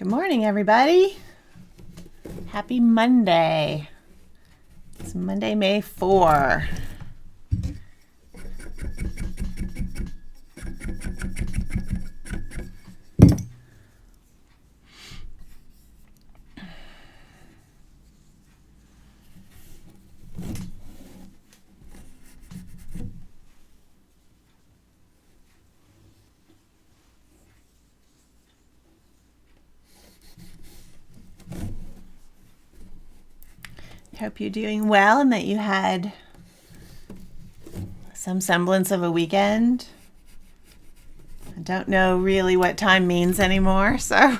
Good morning, everybody. Happy Monday. It's Monday, May 4. Hope you're doing well and that you had some semblance of a weekend. I don't know really what time means anymore, so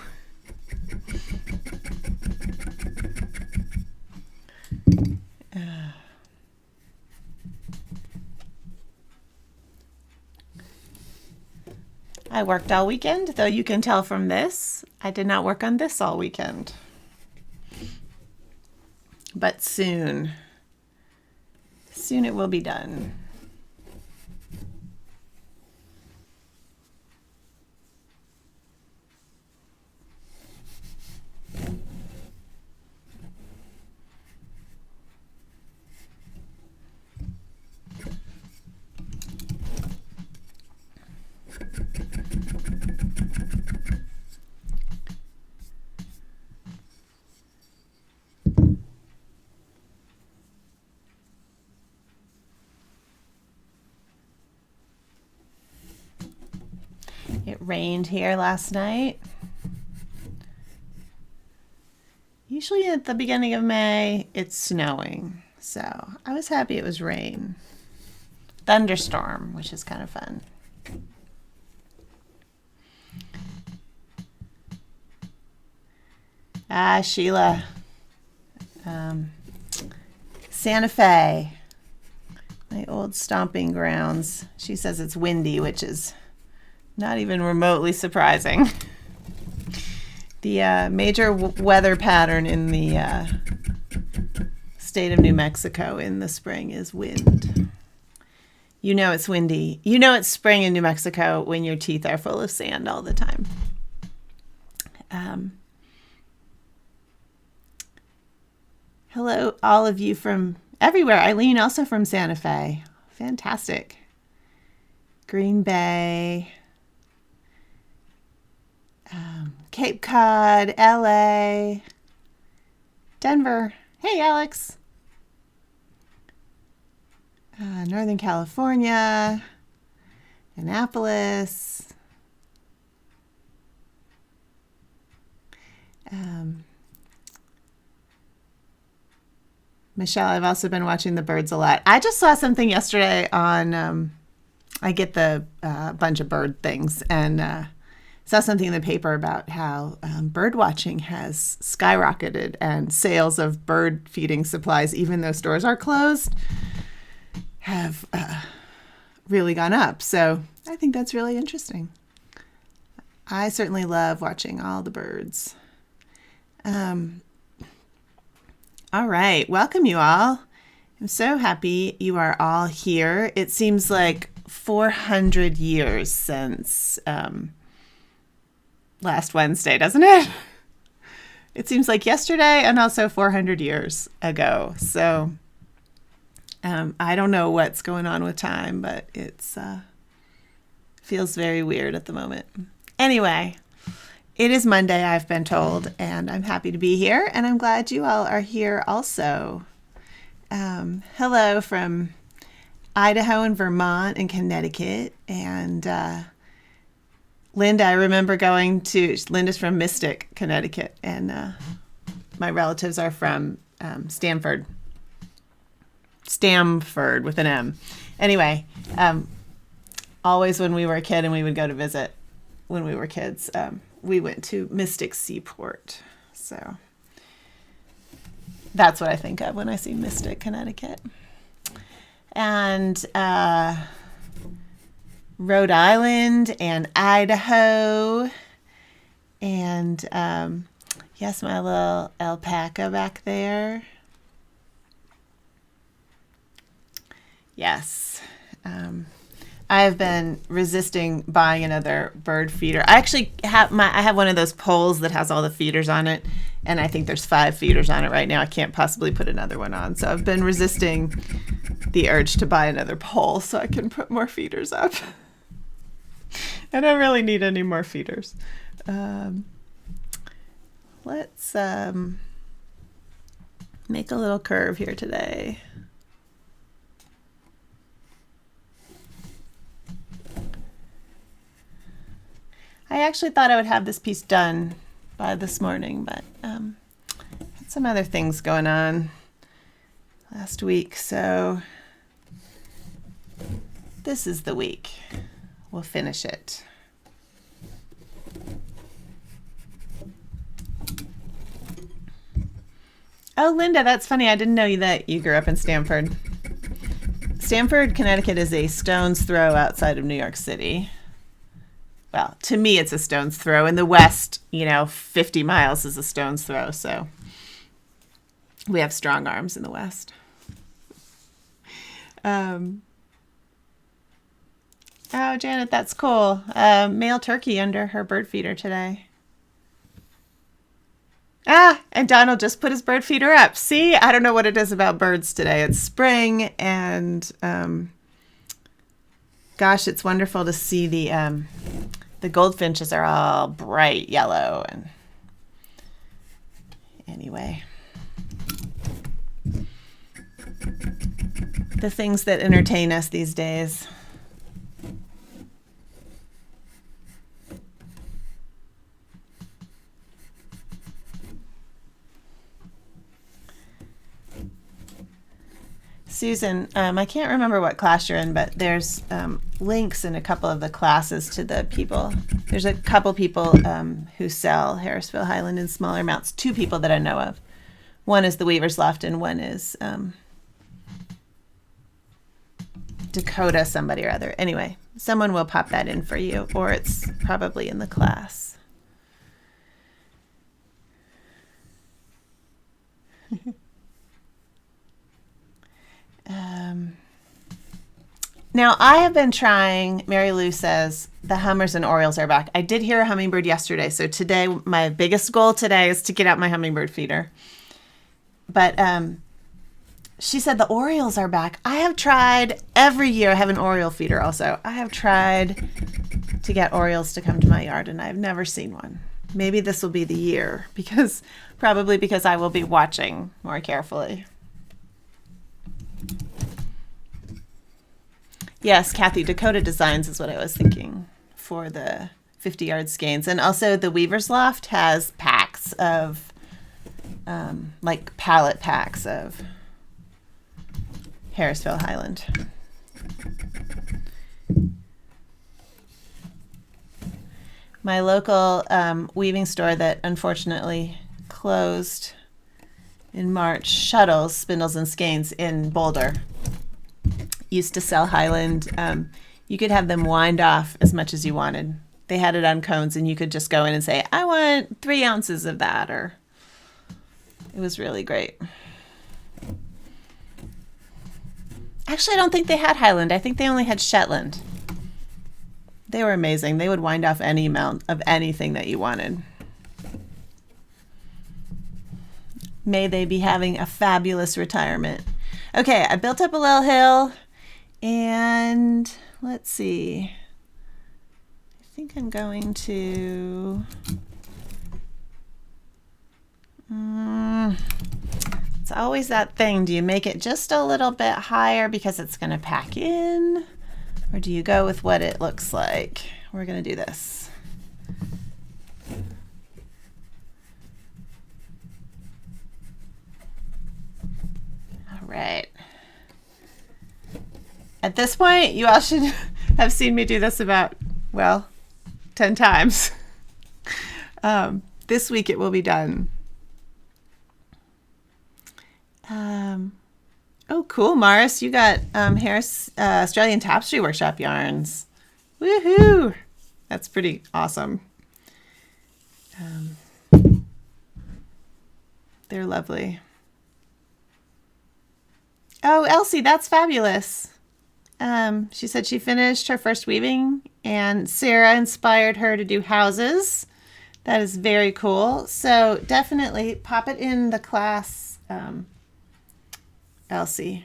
I worked all weekend, though you can tell from this, I did not work on this all weekend. But soon it will be done. It rained here last night. Usually at the beginning of May, it's snowing. So I was happy it was rain. Thunderstorm, which is kind of fun. Sheila. Santa Fe, my old stomping grounds. She says it's windy, which is not even remotely surprising. The major weather pattern in the state of New Mexico in the spring is wind. You know it's windy. You know it's spring in New Mexico when your teeth are full of sand all the time. Hello, all of you from everywhere. Eileen, also from Santa Fe. Fantastic. Green Bay. Cape Cod, LA, Denver. Hey, Alex. Northern California, Annapolis. Michelle, I've also been watching the birds a lot. I just saw something yesterday on, I get the bunch of bird things, and saw something in the paper about how bird watching has skyrocketed and sales of bird feeding supplies, even though stores are closed, have really gone up. So I think that's really interesting. I certainly love watching all the birds. All right. Welcome you all. I'm so happy you are all here. It seems like 400 years since last Wednesday, doesn't it? It seems like yesterday and also 400 years ago. So I don't know what's going on with time, but it's feels very weird at the moment. Anyway, it is Monday, I've been told, and I'm happy to be here, and I'm glad you all are here also. Hello from Idaho and Vermont and Connecticut, and Linda, I remember Linda's from Mystic, Connecticut, and my relatives are from Stamford with an M. Anyway, always when we were a kid and we would go to visit when we were kids, we went to Mystic Seaport. So that's what I think of when I see Mystic, Connecticut. And Rhode Island and Idaho, and yes, my little alpaca back there. Yes. I have been resisting buying another bird feeder. I actually have one of those poles that has all the feeders on it, and I think there's 5 feeders on it right now. I can't possibly put another one on, so I've been resisting the urge to buy another pole so I can put more feeders up. I don't really need any more feeders. Let's make a little curve here today. I actually thought I would have this piece done by this morning, but had some other things going on last week, so this is the week. We'll finish it. Oh, Linda, that's funny. I didn't know that you grew up in Stamford. Stamford, Connecticut is a stone's throw outside of New York City. Well, to me, it's a stone's throw. In the West, 50 miles is a stone's throw. So we have strong arms in the West. Oh, Janet, that's cool. Male turkey under her bird feeder today. And Donald just put his bird feeder up. See, I don't know what it is about birds today. It's spring, and gosh, it's wonderful to see the goldfinches are all bright yellow. And anyway, the things that entertain us these days. Susan, I can't remember what class you're in, but there's links in a couple of the classes to the people. There's a couple people who sell Harrisville Highland in smaller amounts. 2 people that I know of. One is the Weaver's Loft, and one is Dakota somebody or other. Anyway, someone will pop that in for you, or it's probably in the class. Now, I have been trying, Mary Lou says, the hummers and orioles are back. I did hear a hummingbird yesterday, so today, my biggest goal today is to get out my hummingbird feeder. But she said the orioles are back. I have tried, every year I have an oriole feeder also. I have tried to get orioles to come to my yard, and I've never seen one. Maybe this will be the year, probably because I will be watching more carefully. Yes, Kathy, Dakota Designs is what I was thinking for the 50-yard skeins. And also the Weaver's Loft has packs of, like pallet packs of Harrisville Highland. My local weaving store that unfortunately closed in March, Shuttles, Spindles and Skeins in Boulder, used to sell Highland. You could have them wind off as much as you wanted. They had it on cones, and you could just go in and say, I want 3 ounces of that, or it was really great. Actually, I don't think they had Highland. I think they only had Shetland. They were amazing. They would wind off any amount of anything that you wanted. May they be having a fabulous retirement. Okay, I built up a little hill, and let's see. I think I'm going to... it's always that thing. Do you make it just a little bit higher because it's going to pack in? Or do you go with what it looks like? We're going to do this. All right. At this point, you all should have seen me do this about, 10 times. This week it will be done. Oh, cool, Morris. You got Harris Australian Tapestry Workshop yarns. Woohoo! That's pretty awesome. They're lovely. Oh, Elsie, that's fabulous. She said she finished her first weaving, and Sarah inspired her to do houses. That is very cool. So definitely pop it in the class, Elsie.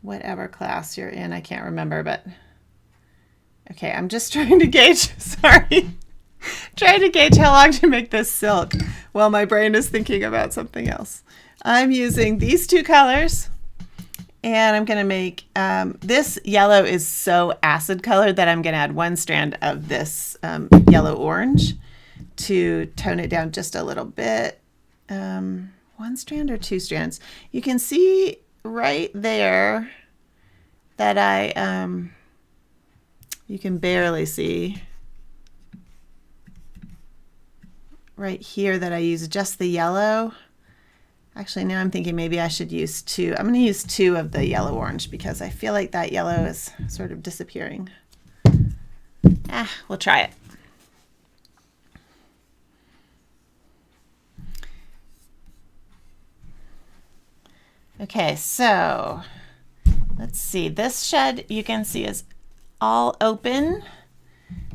Whatever class you're in, I can't remember, but okay, I'm just trying to gauge, sorry, trying to gauge how long to make this silk while my brain is thinking about something else. I'm using these two colors, and I'm going to make, this yellow is so acid colored that I'm going to add one strand of this yellow orange to tone it down just a little bit. One strand or two strands. You can see right there that you can barely see right here that I use just the yellow. Actually, now I'm thinking maybe I should use two. I'm going to use two of the yellow orange because I feel like that yellow is sort of disappearing. We'll try it. Okay, so let's see. This shed you can see is all open.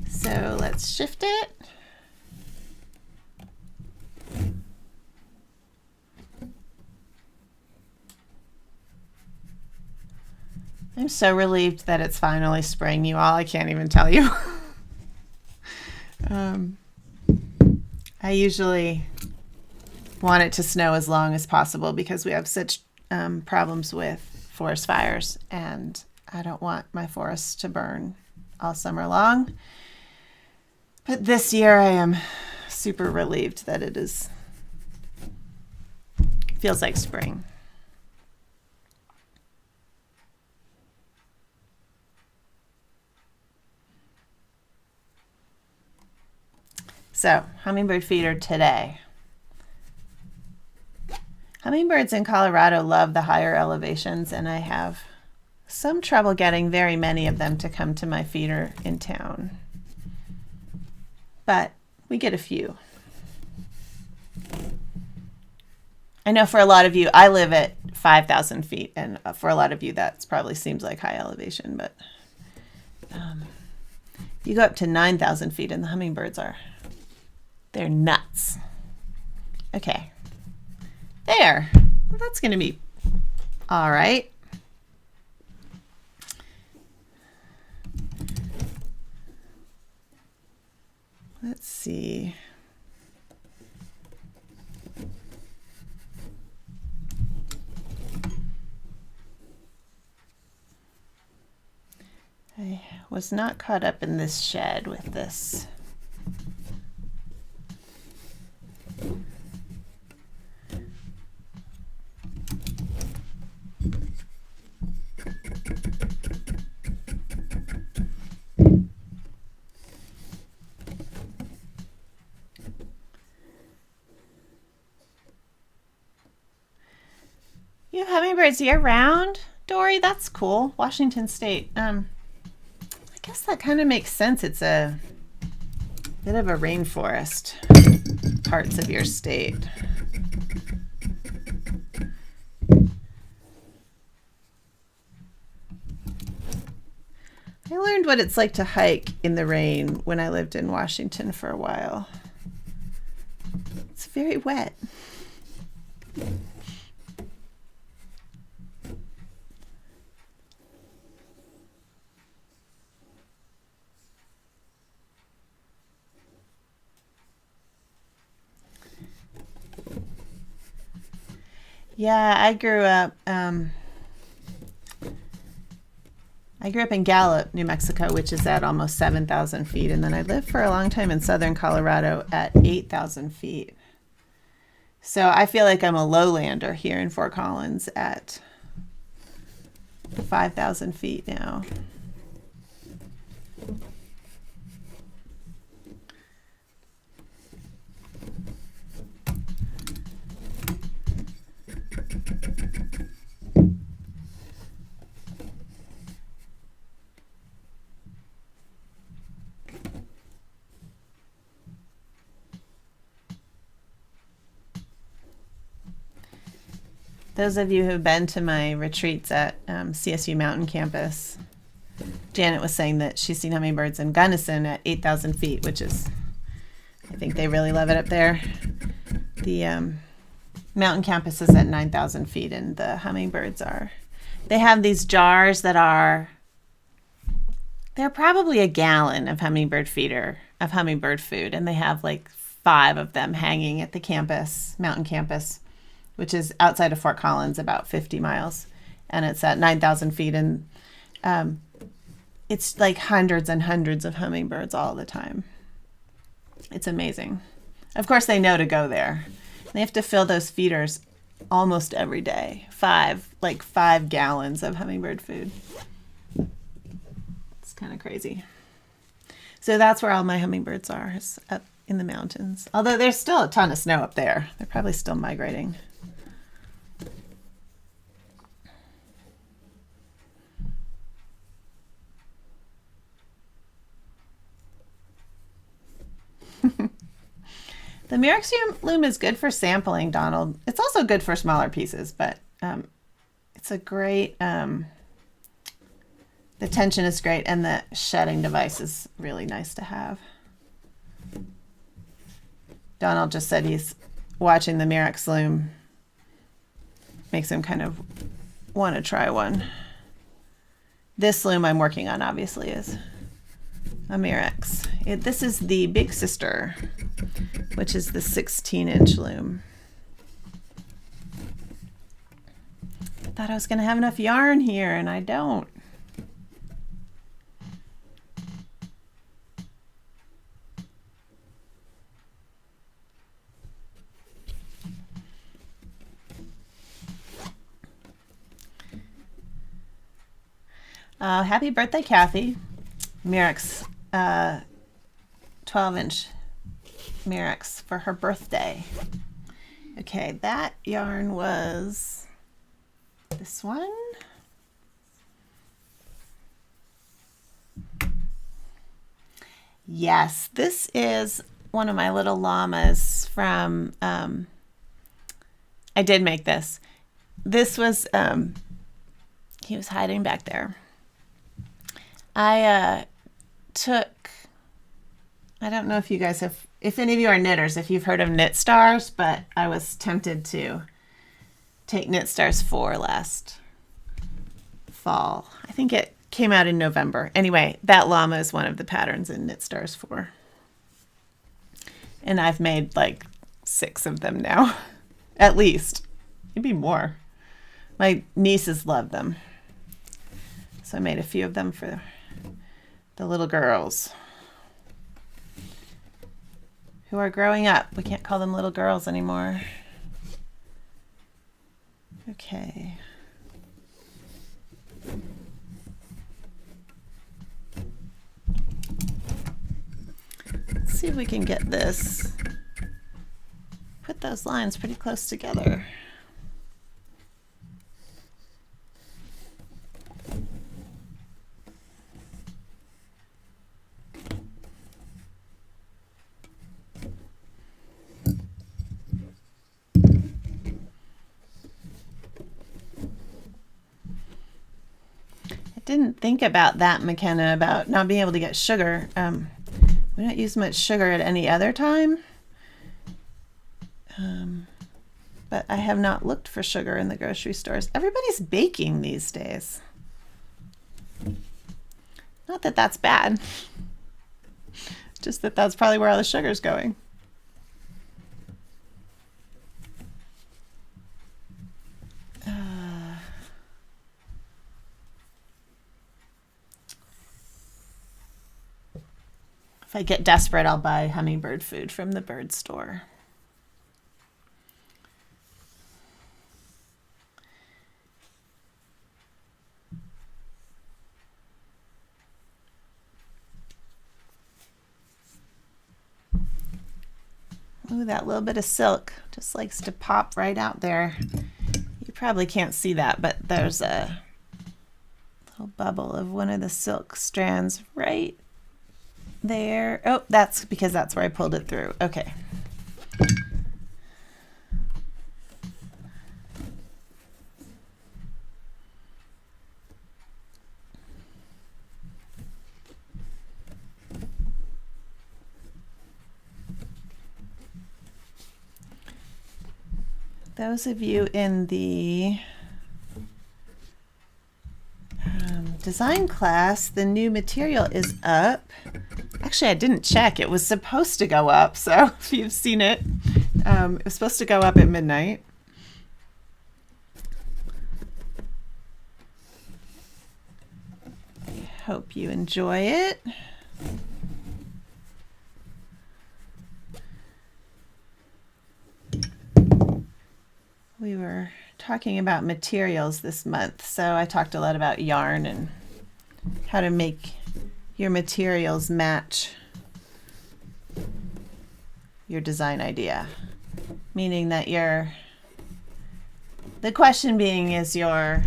So let's shift it. I'm so relieved that it's finally spring, you all. I can't even tell you. I usually want it to snow as long as possible because we have such problems with forest fires, and I don't want my forests to burn all summer long. But this year I am super relieved that it feels like spring. So, hummingbird feeder today. Hummingbirds in Colorado love the higher elevations, and I have some trouble getting very many of them to come to my feeder in town. But we get a few. I know for a lot of you, I live at 5,000 feet, and for a lot of you that probably seems like high elevation, but you go up to 9,000 feet and the hummingbirds they're nuts. Okay. There. Well, that's going to be all right. Let's see. I was not caught up in this shed with this. You have hummingbirds year-round, Dory? That's cool. Washington State. I guess that kind of makes sense. It's a bit of a rainforest, parts of your state. I learned what it's like to hike in the rain when I lived in Washington for a while. It's very wet. Yeah, I grew up in Gallup, New Mexico, which is at almost 7,000 feet. And then I lived for a long time in southern Colorado at 8,000 feet. So I feel like I'm a lowlander here in Fort Collins at 5,000 feet now. Those of you who have been to my retreats at CSU Mountain Campus, Janet was saying that she's seen hummingbirds in Gunnison at 8,000 feet, which is, I think they really love it up there. The mountain campus is at 9,000 feet, and the hummingbirds are, they have these jars that are, they're probably a gallon of hummingbird food, and they have like 5 of them hanging at the campus, mountain campus, which is outside of Fort Collins, about 50 miles, and it's at 9,000 feet, and it's like hundreds and hundreds of hummingbirds all the time. It's amazing. Of course, they know to go there. They have to fill those feeders almost every day. 5 gallons of hummingbird food. It's kind of crazy. So that's where all my hummingbirds are, is up in the mountains. Although there's still a ton of snow up there. They're probably still migrating. The Murex loom is good for sampling, Donald. It's also good for smaller pieces, but it's a great, the tension is great, and the shedding device is really nice to have. Donald just said he's watching the Murex loom. Makes him kind of want to try one. This loom I'm working on, obviously, is a Murex. This is the Big Sister, which is the 16-inch loom. I thought I was going to have enough yarn here, and I don't. Happy birthday, Kathy. Murex, 12-inch Murex for her birthday. Okay, that yarn was this one. Yes, this is one of my little llamas from, I did make this. This was, he was hiding back there. I don't know if you guys have, if any of you are knitters, if you've heard of Knit Stars, but I was tempted to take Knit Stars 4 last fall. I think it came out in November. Anyway, that llama is one of the patterns in Knit Stars 4. And I've made like 6 of them now, at least. Maybe more. My nieces love them. So I made a few of them for the little girls who are growing up. We can't call them little girls anymore. Okay. Let's see if we can get this. Put those lines pretty close together. Didn't think about that, McKenna, about not being able to get sugar. We don't use much sugar at any other time. But I have not looked for sugar in the grocery stores. Everybody's baking these days. Not that that's bad. Just that that's probably where all the sugar's going. If I get desperate, I'll buy hummingbird food from the bird store. Ooh, that little bit of silk just likes to pop right out there. You probably can't see that, but there's a little bubble of one of the silk strands right there. Oh, that's because that's where I pulled it through. Okay. those of you in the design class, the new material is up. Actually, I didn't check. It was supposed to go up, so if you've seen it, it was supposed to go up at midnight. I hope you enjoy it. We were talking about materials this month, so I talked a lot about yarn and how to make your materials match your design idea. Meaning that the question being is do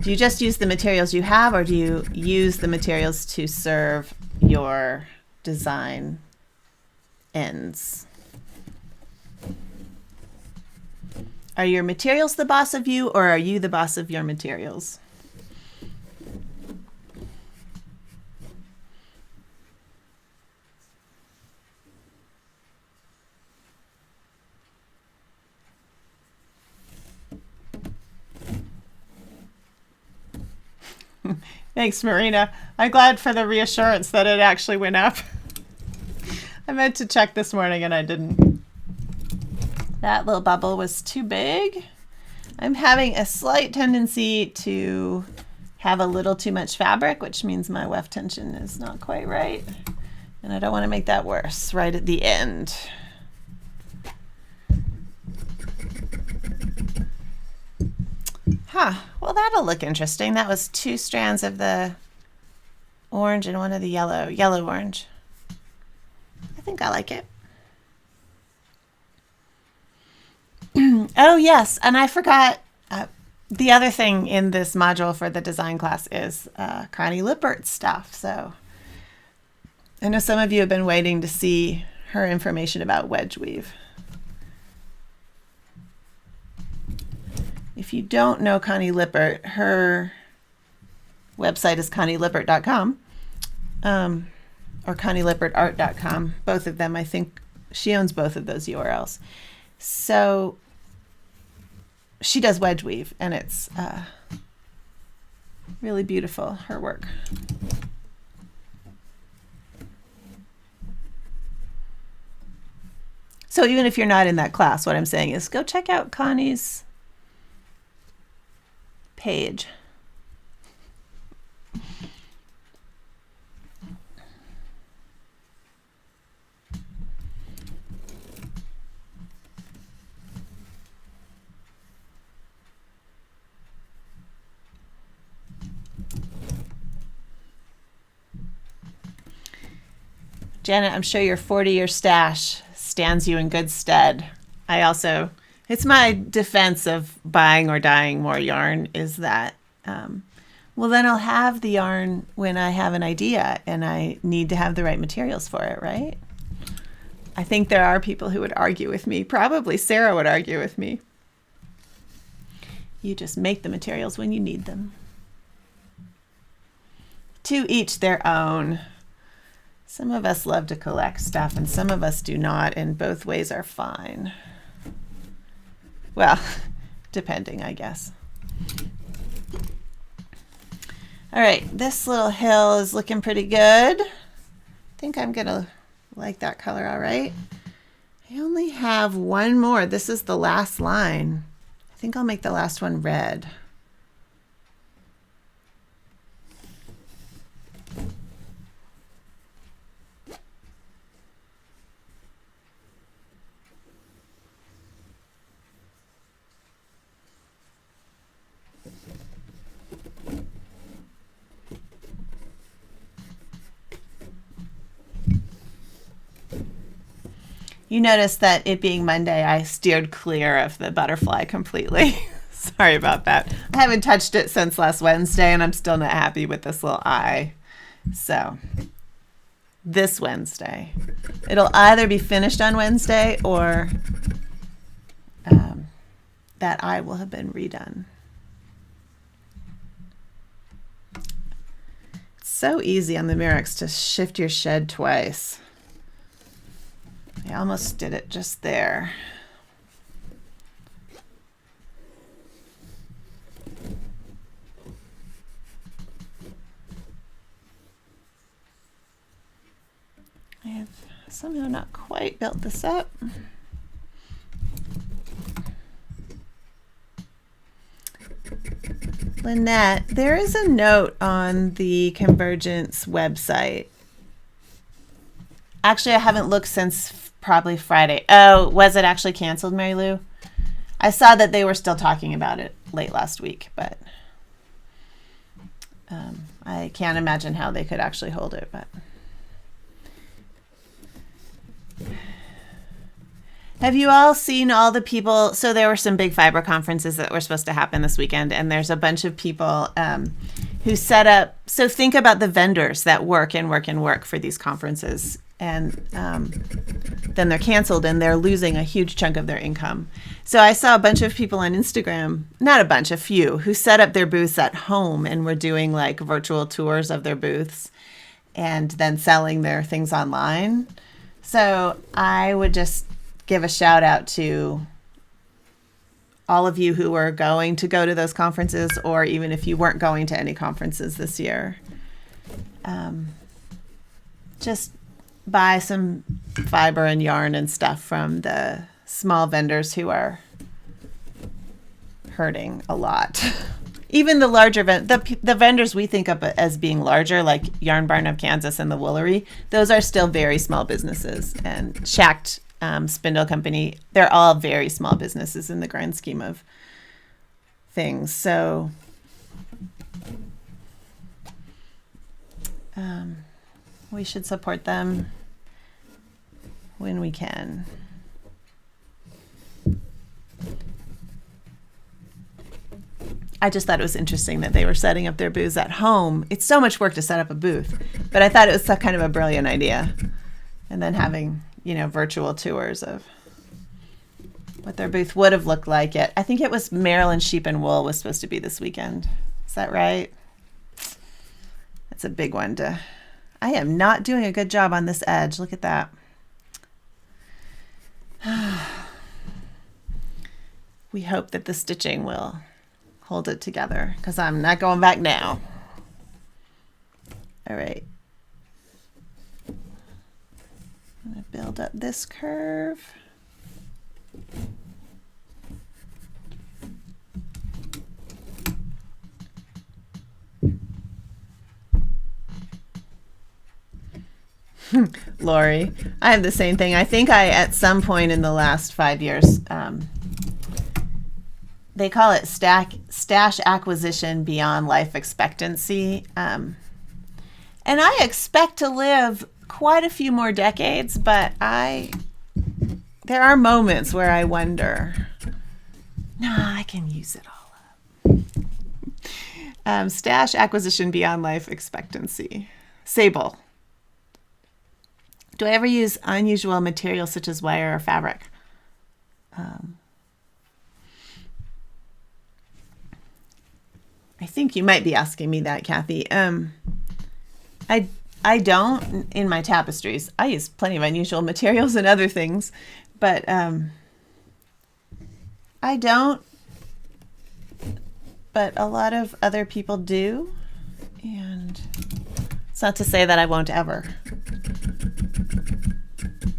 you just use the materials you have, or do you use the materials to serve your design ends? Are your materials the boss of you, or are you the boss of your materials? Thanks, Marina. I'm glad for the reassurance that it actually went up. I meant to check this morning and I didn't. That little bubble was too big. I'm having a slight tendency to have a little too much fabric, which means my weft tension is not quite right. And I don't want to make that worse right at the end. Well, that'll look interesting. That was 2 strands of the orange and 1 of the yellow-orange. I think I like it. Oh, yes, and I forgot, the other thing in this module for the design class is Connie Lippert's stuff. So I know some of you have been waiting to see her information about wedge weave. If you don't know Connie Lippert, her website is connielippert.com or connielippertart.com. Both of them, I think she owns both of those URLs. So she does wedge weave, and it's really beautiful, her work. So even if you're not in that class, what I'm saying is go check out Connie's page. Janet, I'm sure your 40-year stash stands you in good stead. It's my defense of buying or dyeing more yarn is that, well, then I'll have the yarn when I have an idea and I need to have the right materials for it, right? I think there are people who would argue with me. Probably Sarah would argue with me. You just make the materials when you need them. To each their own. Some of us love to collect stuff and some of us do not, and both ways are fine. Well, depending, I guess. All right, this little hill is looking pretty good. I think I'm gonna like that color, all right. I only have 1 more. This is the last line. I think I'll make the last one red. You notice that it being Monday, I steered clear of the butterfly completely. Sorry about that. I haven't touched it since last Wednesday, and I'm still not happy with this little eye. So this Wednesday, it'll either be finished on Wednesday or that eye will have been redone. It's so easy on the Mirex to shift your shed twice. I almost did it just there. I have somehow not quite built this up. Lynette, there is a note on the Convergence website. Actually, I haven't looked since probably Friday. Oh, was it actually canceled, Mary Lou? I saw that they were still talking about it late last week, but I can't imagine how they could actually hold it. But have you all seen all the people? So there were some big fiber conferences that were supposed to happen this weekend, and there's a bunch of people who set up. So think about the vendors that work for these conferences, and then they're canceled and they're losing a huge chunk of their income. So I saw a bunch of people on Instagram, not a bunch, a few, who set up their booths at home and were doing like virtual tours of their booths and then selling their things online. So I would just give a shout out to all of you who were going to go to those conferences, or even if you weren't going to any conferences this year. Just buy some fiber and yarn and stuff from the small vendors who are hurting a lot. Even the larger the vendors we think of as being larger, like Yarn Barn of Kansas and the Woolery, those are still very small businesses. And Shacked Spindle Company, they're all very small businesses in the grand scheme of things. So we should support them when we can. I just thought it was interesting that they were setting up their booths at home. It's so much work to set up a booth, but I thought it was kind of a brilliant idea. And then having, virtual tours of what their booth would have looked like. I think it was Maryland Sheep and Wool was supposed to be this weekend. Is that right? That's a big one I am not doing a good job on this edge. Look at that. We hope that the stitching will hold it together, because I'm not going back now. All right. I'm going to build up this curve. Lori, I have the same thing. I think at some point in the last 5 years, they call it stash acquisition beyond life expectancy. And I expect to live quite a few more decades, but there are moments where I wonder, I can use it all up. Stash acquisition beyond life expectancy. Sable. Do I ever use unusual materials such as wire or fabric? I think you might be asking me that, Kathy. I don't in my tapestries. I use plenty of unusual materials and other things, but I don't. But a lot of other people do, and it's not to say that I won't ever.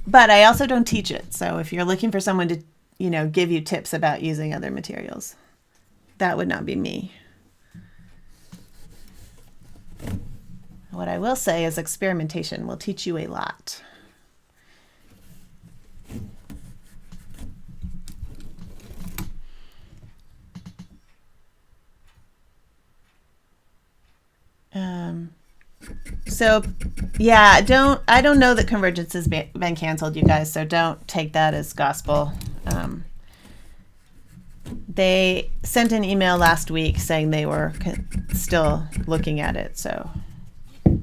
But I also don't teach it. So if you're looking for someone to, give you tips about using other materials, that would not be me. What I will say is experimentation will teach you a lot. So yeah, I don't know that Convergence has been canceled, you guys, so don't take that as gospel. They sent an email last week saying they were still looking at it, so I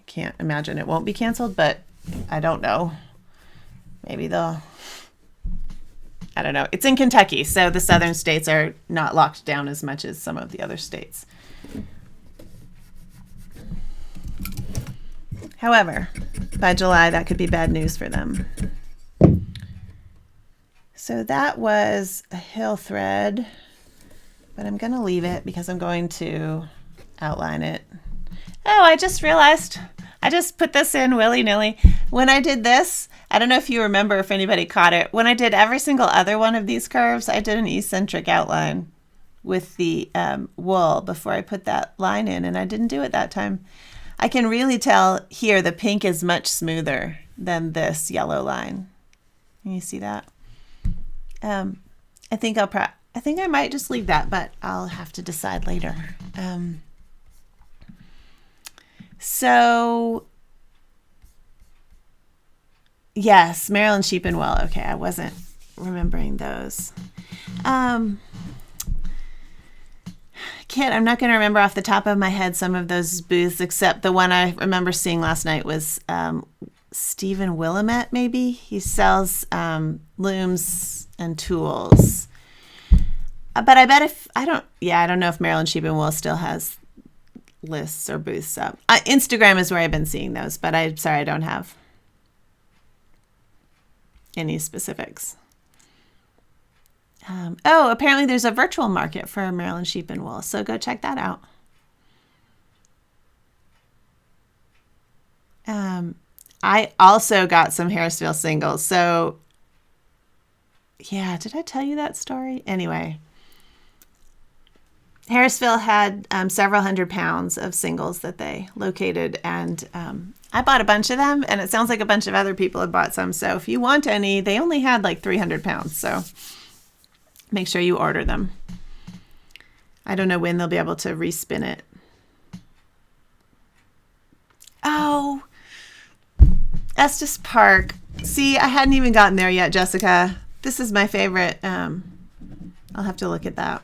can't imagine it won't be canceled, but I don't know. Maybe I don't know. It's in Kentucky, so the southern states are not locked down as much as some of the other states. However, by July, that could be bad news for them. So that was a hill thread, but I'm going to leave it because I'm going to outline it. Oh, I just realized I just put this in willy-nilly. When I did this, I don't know if you remember, if anybody caught it. When I did every single other one of these curves, I did an eccentric outline with the wool before I put that line in, and I didn't do it that time. I can really tell here the pink is much smoother than this yellow line. Can you see that? I think I might just leave that, but I'll have to decide later. So yes, Maryland sheep and wool. Okay, I wasn't remembering those. I'm not going to remember off the top of my head some of those booths, except the one I remember seeing last night was Stephen Willamette, maybe. He sells looms and tools. But I bet I don't know if Maryland Sheep and Wool still has lists or booths up. Instagram is where I've been seeing those, but I'm sorry, I don't have any specifics. Apparently there's a virtual market for Maryland Sheep and Wool, so go check that out. I also got some Harrisville singles. So yeah, did I tell you that story? Anyway, Harrisville had several hundred pounds of singles that they located, and I bought a bunch of them, and it sounds like a bunch of other people have bought some. So if you want any, they only had like 300 pounds. So make sure you order them. I don't know when they'll be able to respin it. Oh, Estes Park. See, I hadn't even gotten there yet, Jessica. This is my favorite. I'll have to look at that.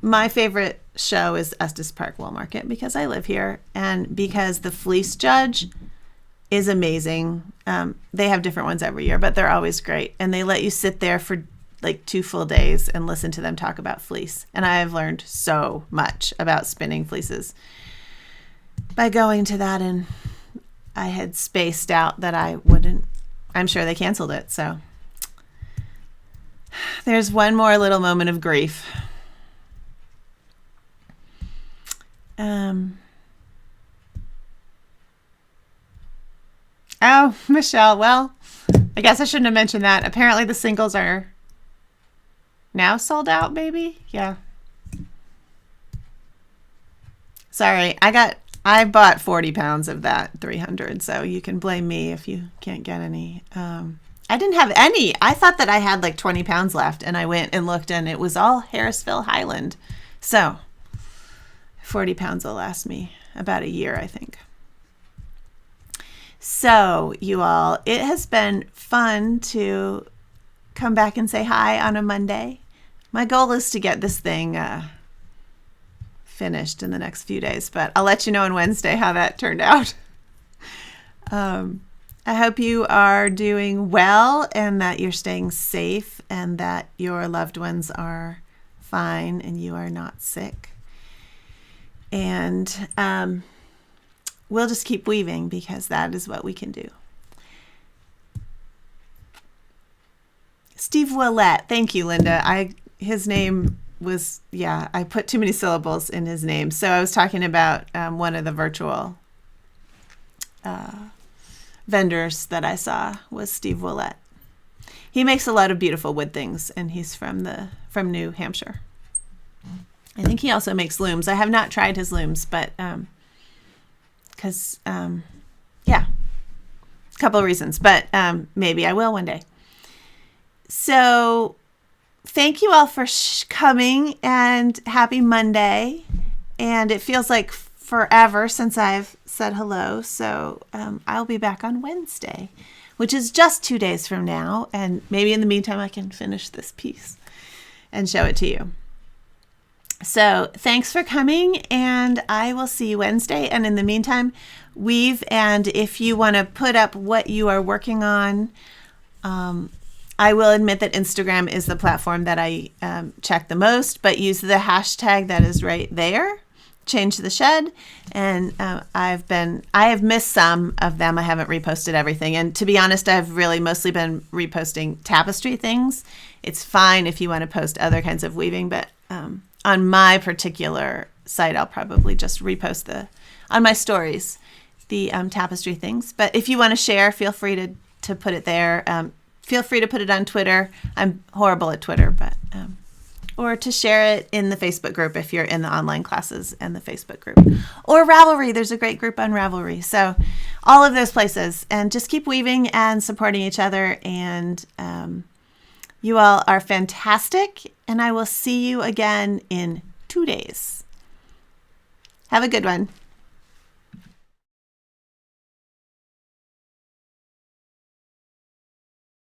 My favorite show is Estes Park Wool Market because I live here and because the fleece judge is amazing. They have different ones every year, but they're always great. And they let you sit there for like 2 full days and listen to them talk about fleece. And I've learned so much about spinning fleeces by going to that, and I had spaced out that I wouldn't. I'm sure they canceled it. So there's one more little moment of grief. Oh, Michelle. Well, I guess I shouldn't have mentioned that. Apparently the singles are now sold out, maybe? Yeah. Sorry, I bought 40 pounds of that 300, so you can blame me if you can't get any. I didn't have any. I thought that I had like 20 pounds left, and I went and looked, and it was all Harrisville Highland. So 40 pounds will last me about a year, I think. So you all, it has been fun to come back and say hi on a Monday. My goal is to get this thing finished in the next few days, but I'll let you know on Wednesday how that turned out. I hope you are doing well and that you're staying safe and that your loved ones are fine and you are not sick. And we'll just keep weaving because that is what we can do. Steve Willette. Thank you, Linda. His name was, I put too many syllables in his name. So I was talking about one of the virtual vendors that I saw was Steve Willette. He makes a lot of beautiful wood things, and he's from New Hampshire. I think he also makes looms. I have not tried his looms, but because a couple of reasons, but maybe I will one day. So thank you all for coming, and happy Monday. And it feels like forever since I've said hello. So I'll be back on Wednesday, which is just 2 days from now. And maybe in the meantime, I can finish this piece and show it to you. So thanks for coming, and I will see you Wednesday. And in the meantime, weave. And if you want to put up what you are working on, I will admit that Instagram is the platform that I check the most, but use the hashtag that is right there, changetheshed. And I have missed some of them. I haven't reposted everything. And to be honest, I've really mostly been reposting Tapestry things. It's fine if you want to post other kinds of weaving, but on my particular site, I'll probably just repost on my stories, the tapestry things. But if you want to share, feel free to put it there. Feel free to put it on Twitter. I'm horrible at Twitter, but or to share it in the Facebook group if you're in the online classes and the Facebook group. Or Ravelry. There's a great group on Ravelry. So all of those places. And just keep weaving and supporting each other. And you all are fantastic. And I will see you again in 2 days. Have a good one.